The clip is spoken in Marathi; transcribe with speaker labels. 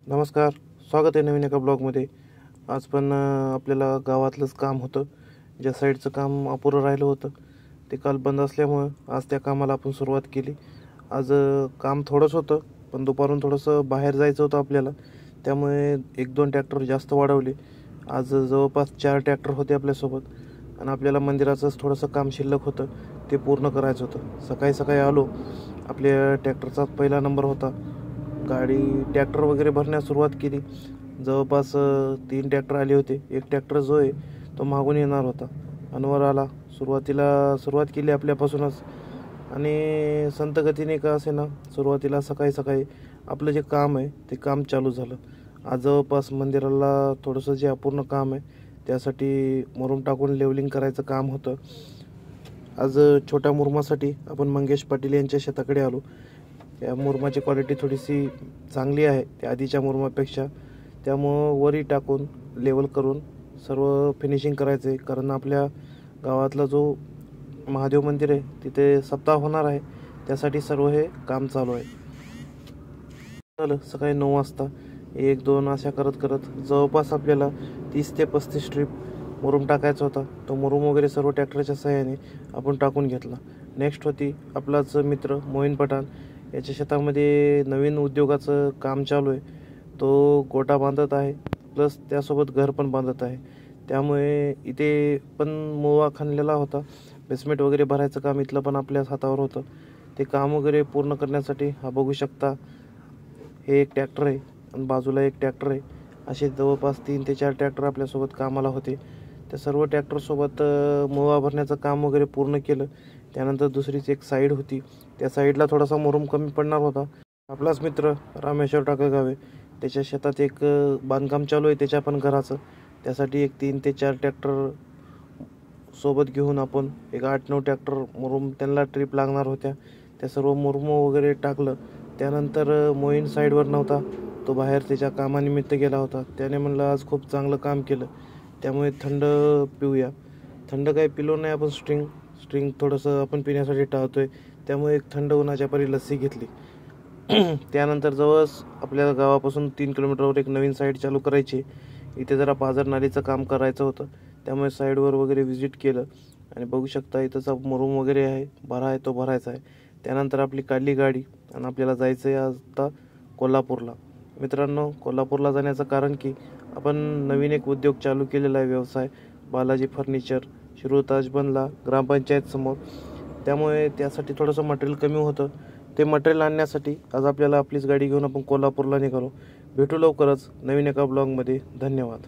Speaker 1: नमस्कार. स्वागत आहे नवीन एका ब्लॉगमध्ये. आज पण आपल्याला गावातलंच काम होतं. ज्या साईडचं काम अपुरं राहिलं होतं ते काल बंद असल्यामुळं आज त्या कामाला आपण सुरुवात केली. आज काम थोडंच होतं, पण दुपारून थोडंसं बाहेर जायचं होतं आपल्याला, त्यामुळे 1-2 ट्रॅक्टर जास्त वाढवले. आज जवळपास 4 ट्रॅक्टर होते आपल्यासोबत आणि आपल्याला मंदिराचंच थोडंसं काम शिल्लक होतं, ते पूर्ण करायचं होतं. सकाळी सकाळी आलो. आपल्या ट्रॅक्टरचा पहिला नंबर होता. गाडी ट्रॅक्टर वगैरे भरण्यास सुरुवात केली. जवळपास 3 ट्रॅक्टर आले होते. एक ट्रॅक्टर जो आहे तो मागून येणार होता. अनवर आला. सुरुवात केली आपल्यापासूनच आणि संथ गतीने का असे ना, सुरुवातीला सकाळी सकाळी आपलं जे काम आहे ते काम चालू झालं. आज जवळपास मंदिराला थोडंसं जे अपूर्ण काम आहे त्यासाठी मुरुम टाकून लेवलिंग करायचं काम होतं. आज छोट्या मुरुमासाठी आपण मंगेश पाटील यांच्या शेताकडे आलो. या मुरुमाची क्वालिटी थोडीशी चांगली आहे त्या आधीच्या मुरुमापेक्षा, त्यामुळं वरी टाकून लेवल करून सर्व फिनिशिंग करायचं आहे. कारण आपल्या गावातला जो महादेव मंदिर आहे तिथे सप्ताह होणार आहे, त्यासाठी सर्व हे काम चालू आहे. झालं सकाळी 9 वाजता 1-2 अशा करत करत जवळपास आपल्याला 30 ते 35 ट्रिप मुरुम टाकायचा होता. तो मुरुम वगैरे सर्व ट्रॅक्टरच्या सहाय्याने आपण टाकून घेतला. नेक्स्ट होती आपलाच मित्र मोहीन पठाण. याच्या शेतामध्ये नवीन उद्योगाचं काम चालू आहे. तो गोटा बांधत आहे, प्लस त्यासोबत घर पण बांधत आहे. त्यामुळे इथे पण मोवा खणलेला होता. बेसमेंट वगैरे भरायचं काम इथलं पण आपल्याच हातावर होतं. ते काम वगैरे पूर्ण करण्यासाठी हा बघू शकता, हे एक ट्रॅक्टर आहे आणि बाजूला एक ट्रॅक्टर आहे. असे जवळपास 3 ते 4 ट्रॅक्टर आपल्यासोबत कामाला होते. त्या सर्व ट्रॅक्टरसोबत मोवा भरण्याचं काम वगैरे पूर्ण केलं. त्यानंतर दुसरीच एक साईड होती, त्या साईडला थोडासा मुरुम कमी पडणार होता. आपलाच मित्र रामेश्वर टाकळगावे, त्याच्या शेतात एक बांधकाम चालू आहे त्याच्या पण घराचं. त्यासाठी एक 3 ते 4 ट्रॅक्टर सोबत घेऊन आपण एक 8-9 ट्रॅक्टर मुरुम त्यांना ट्रिप लागणार होत्या, त्या सर्व मुरुम वगैरे टाकलं. त्यानंतर मोहीन साईडवर नव्हता, तो बाहेर त्याच्या कामानिमित्त गेला होता. त्याने म्हणलं आज खूप चांगलं काम केलं, त्यामुळे थंड पिऊया. थंड काही पिलो नाही आपण, स्ट्रिंग थोडंसं आपण पिण्यासाठी टाळतोय, त्यामुळे एक थंड उन्हाच्या परी लस्सी घेतली. त्यानंतर जवळच आपल्या गावापासून 3 किलोमीटरवर एक नवीन साईड चालू करायची. इथे जरा पाझर नालीचं काम करायचं होतं, त्यामुळे साईडवर वगैरे व्हिजिट केलं आणि बघू शकता इथंचा मुरुम वगैरे आहे, तो भरायचा आहे. त्यानंतर आपली काढली गाडी आणि आपल्याला जायचं आहे आता कोल्हापूरला. मित्रांनो, कोल्हापूरला जाण्याचं कारण की आपण नवीन एक उद्योग चालू केलेला आहे, व्यवसाय बालाजी फर्निचर, शिरूर ताजबनला ग्रामपंचायत समोर. त्यामुळे त्यासाठी थोडंसं मटेरियल कमी होतं. ते मटेरियल आणण्यासाठी आज आपल्याला आपलीच गाडी घेऊन आपण कोल्हापूरला निघालो. भेटू लवकरच नवीन एका ब्लॉगमध्ये. धन्यवाद.